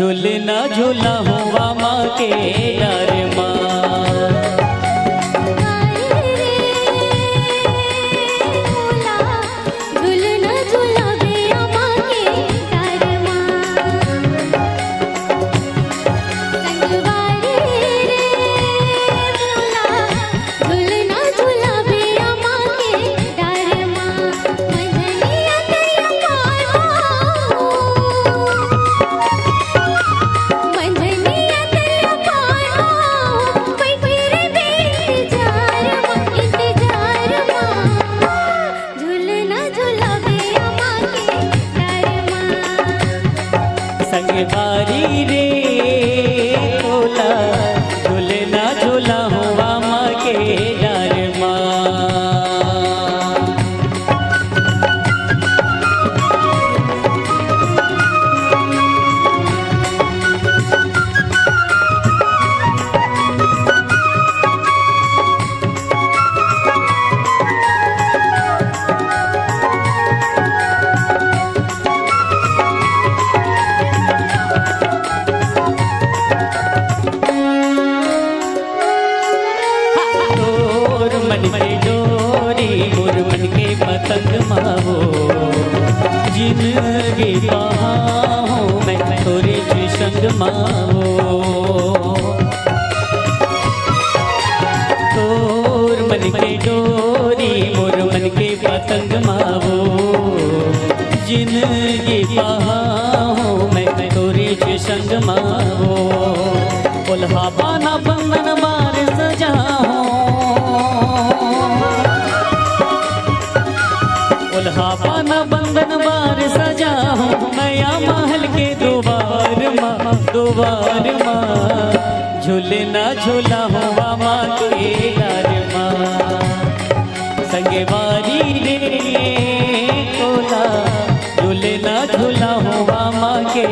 झूलना झूला हुआ माँ के डर माँ। संगवारी रे तोला झूलना झूला हुआ माँ के डर माँ। मन में डोरी मोर मन के पतंग मावो, जिंदगी बाहों में थोड़ी सी संग मावो। तोर मन के डोरी मोर मन के पतंग मावो, जिंदगी बाहों में थोड़ी सी संग मावो। उल्हा बाना बंधन मार सजाओ, उल्हा पाना बंधन बार सजाऊं, नया महल के दुआर माँ दुआर माँ। झूलना झूला हुआ माँ के डर माँ। संगवारी रे तोला झूलना झूला हुआ माँ के